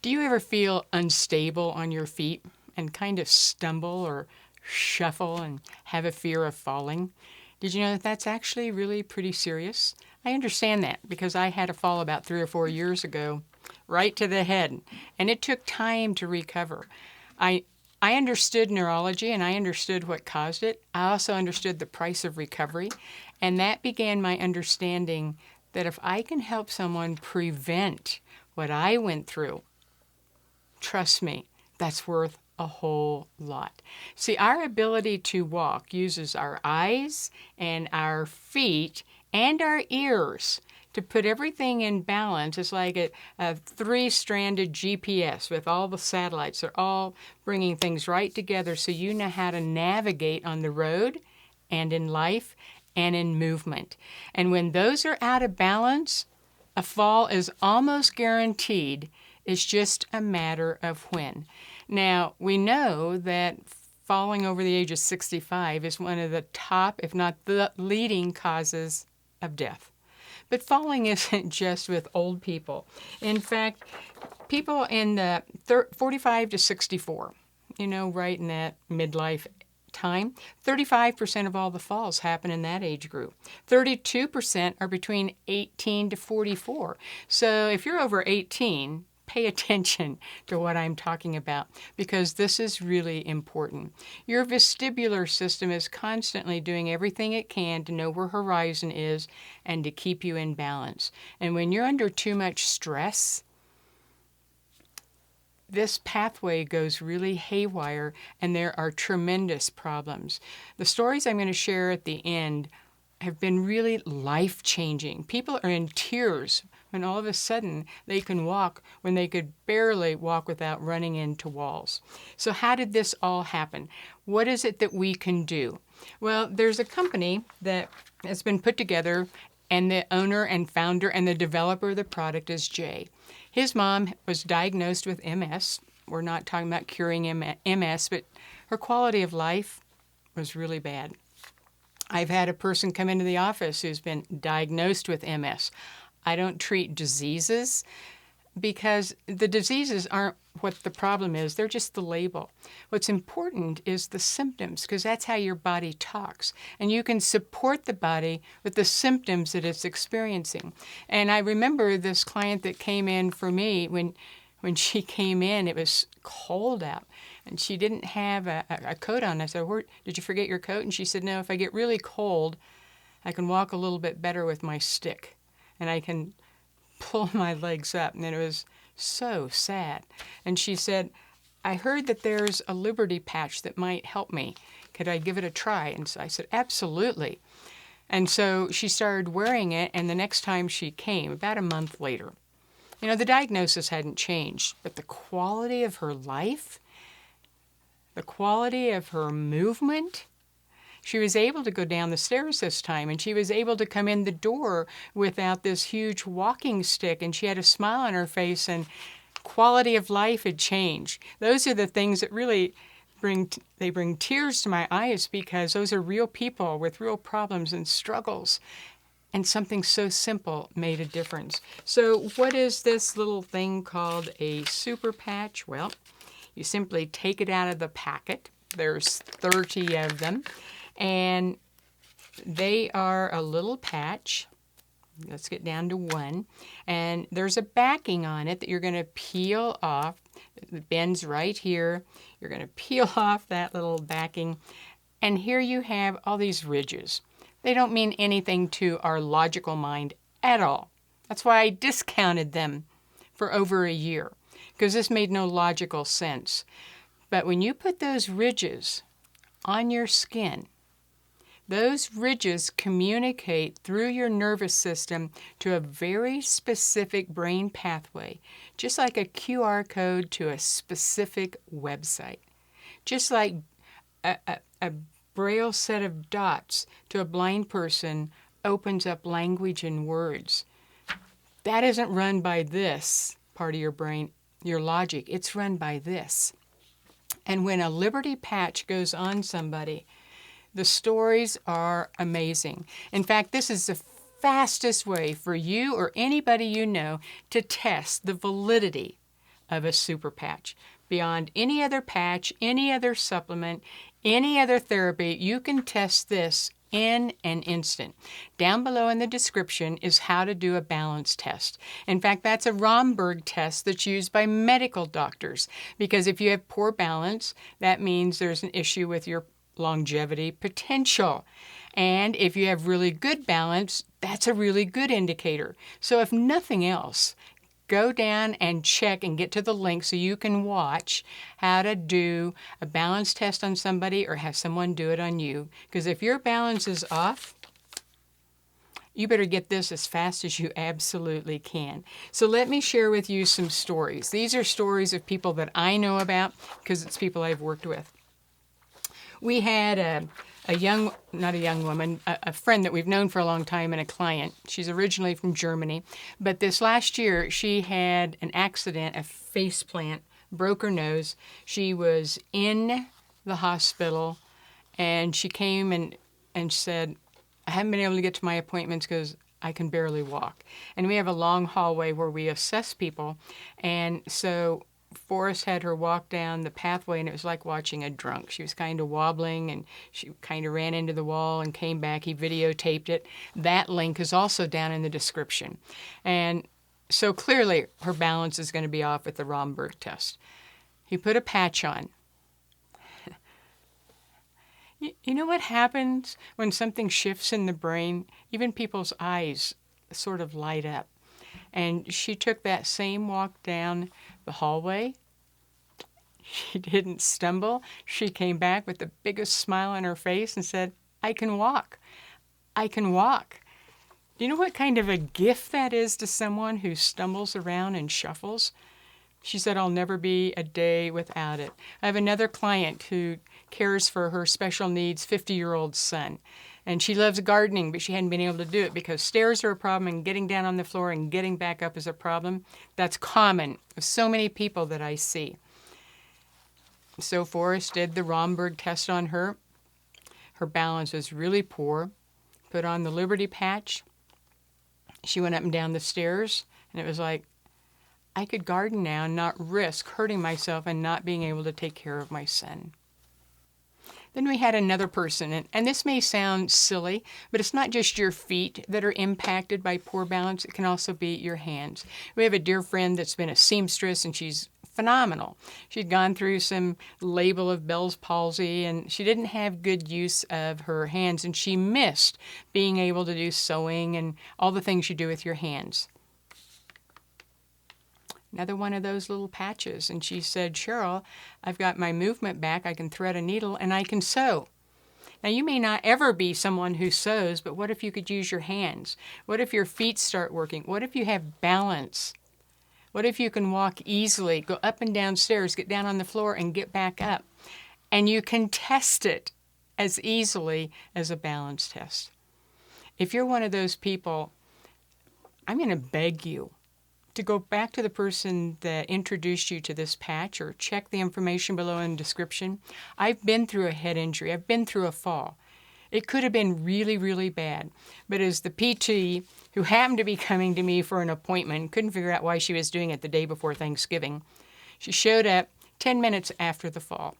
Do you ever feel unstable on your feet and kind of stumble or shuffle and have a fear of falling? Did you know that that's actually really pretty serious? I understand that because I had a fall about 3 or 4 years ago, right to the head, and it took time to recover. I I understood neurology and I understood what caused it. I also understood the price of recovery, and that began my understanding that if I can help someone prevent what I went through, trust me, that's worth a whole lot. See, our ability to walk uses our eyes and our feet and our ears to put everything in balance. It's like a three-stranded GPS with all the satellites. They're all bringing things right together so you know how to navigate on the road and in life and in movement. And when those are out of balance, a fall is almost guaranteed. It's just a matter of when. Now, we know that falling over the age of 65 is one of the top, if not the leading causes of death. But falling isn't just with old people. In fact, people in the 45 to 64, right in that midlife time, 35% of all the falls happen in that age group. 32% are between 18 to 44. So if you're over 18, pay attention to what I'm talking about because this is really important. Your vestibular system is constantly doing everything it can to know where horizon is and to keep you in balance. And when you're under too much stress, this pathway goes really haywire and there are tremendous problems. The stories I'm going to share at the end have been really life-changing. People are in tears when all of a sudden they can walk when they could barely walk without running into walls. So how did this all happen? What is it that we can do? Well, there's a company that has been put together, and the owner and founder and the developer of the product is Jay. His mom was diagnosed with MS. We're not talking about curing MS, but her quality of life was really bad. I've had a person come into the office who's been diagnosed with MS. I don't treat diseases because the diseases aren't what the problem is. They're just the label. What's important is the symptoms because that's how your body talks. And you can support the body with the symptoms that it's experiencing. And I remember this client that came in for me when she came in, it was cold out. And she didn't have a coat on. I said, did you forget your coat? And she said, no, if I get really cold, I can walk a little bit better with my stick. And I can pull my legs up. And it was so sad. And she said, I heard that there's a Liberty patch that might help me. Could I give it a try? And so I said, absolutely. And so she started wearing it. And the next time she came, about a month later, the diagnosis hadn't changed, but the quality of her life, the quality of her movement, she was able to go down the stairs this time, and she was able to come in the door without this huge walking stick, and she had a smile on her face, and quality of life had changed. Those are the things that really bring tears to my eyes because those are real people with real problems and struggles. And something so simple made a difference. So what is this little thing called a super patch? Well, you simply take it out of the packet. There's 30 of them. And they are a little patch. Let's get down to one. And there's a backing on it that you're going to peel off. It bends right here. You're going to peel off that little backing. And here you have all these ridges. They don't mean anything to our logical mind at all. That's why I discounted them for over a year, because this made no logical sense. But when you put those ridges on your skin, those ridges communicate through your nervous system to a very specific brain pathway, just like a QR code to a specific website. Just like a Braille set of dots to a blind person opens up language and words. That isn't run by this part of your brain, your logic. It's run by this. And when a Liberty patch goes on somebody, the stories are amazing. In fact, this is the fastest way for you or anybody you know to test the validity of a super patch. Beyond any other patch, any other supplement, any other therapy, you can test this in an instant. Down below in the description is how to do a balance test. In fact, that's a Romberg test that's used by medical doctors, because if you have poor balance, that means there's an issue with your longevity potential. And if you have really good balance, that's a really good indicator. So if nothing else, go down and check and get to the link so you can watch how to do a balance test on somebody or have someone do it on you. Because if your balance is off, you better get this as fast as you absolutely can. So let me share with you some stories. These are stories of people that I know about because it's people I've worked with. We had not a young woman, a friend that we've known for a long time and a client. She's originally from Germany, but this last year she had an accident, a face plant, broke her nose. She was in the hospital and she came and said, I haven't been able to get to my appointments because I can barely walk. And we have a long hallway where we assess people. And so Forrest had her walk down the pathway, and it was like watching a drunk. She was kind of wobbling, and she kind of ran into the wall and came back. He videotaped it. That link is also down in the description. And so clearly her balance is going to be off with the Romberg test. He put a patch on. You know what happens when something shifts in the brain? Even people's eyes sort of light up. And she took that same walk down the hallway. She didn't stumble. She came back with the biggest smile on her face and said, I can walk. I can walk. Do you know what kind of a gift that is to someone who stumbles around and shuffles? She said, I'll never be a day without it. I have another client who cares for her special needs 50-year-old son. And she loves gardening, but she hadn't been able to do it because stairs are a problem and getting down on the floor and getting back up is a problem. That's common with so many people that I see. So Forrest did the Romberg test on her. Her balance was really poor. Put on the Liberty patch. She went up and down the stairs, and it was like, I could garden now and not risk hurting myself and not being able to take care of my son. Then we had another person, and this may sound silly, but it's not just your feet that are impacted by poor balance. It can also be your hands. We have a dear friend that's been a seamstress, and she's phenomenal. She'd gone through some label of Bell's palsy, and she didn't have good use of her hands, and she missed being able to do sewing and all the things you do with your hands. Another one of those little patches. And she said, Cheryl, I've got my movement back. I can thread a needle and I can sew. Now, you may not ever be someone who sews, but what if you could use your hands? What if your feet start working? What if you have balance? What if you can walk easily, go up and down stairs, get down on the floor and get back up? And you can test it as easily as a balance test. If you're one of those people, I'm going to beg you to go back to the person that introduced you to this patch or check the information below in the description. I've been through a head injury. I've been through a fall. It could have been really, really bad. But as the PT, who happened to be coming to me for an appointment, couldn't figure out why she was doing it the day before Thanksgiving, she showed up 10 minutes after the fall.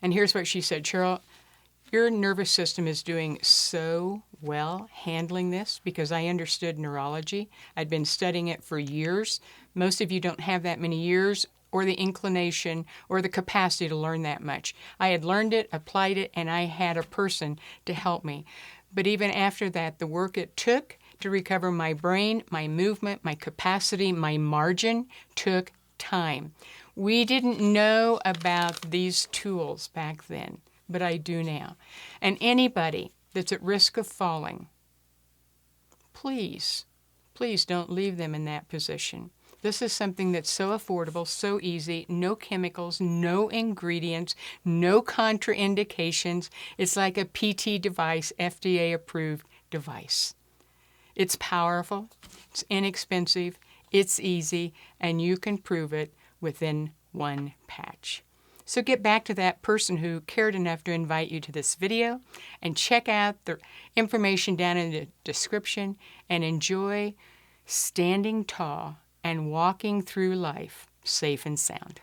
And here's what she said, Cheryl, your nervous system is doing so well handling this because I understood neurology. I'd been studying it for years. Most of you don't have that many years or the inclination or the capacity to learn that much. I had learned it, applied it, and I had a person to help me. But even after that, the work it took to recover my brain, my movement, my capacity, my margin took time. We didn't know about these tools back then, but I do now. And anybody that's at risk of falling, please don't leave them in that position. This is something that's so affordable, so easy, no chemicals, no ingredients, no contraindications. It's like a PT device, FDA-approved device. It's powerful, it's inexpensive, it's easy, and you can prove it within one patch. So get back to that person who cared enough to invite you to this video and check out the information down in the description and enjoy standing tall and walking through life safe and sound.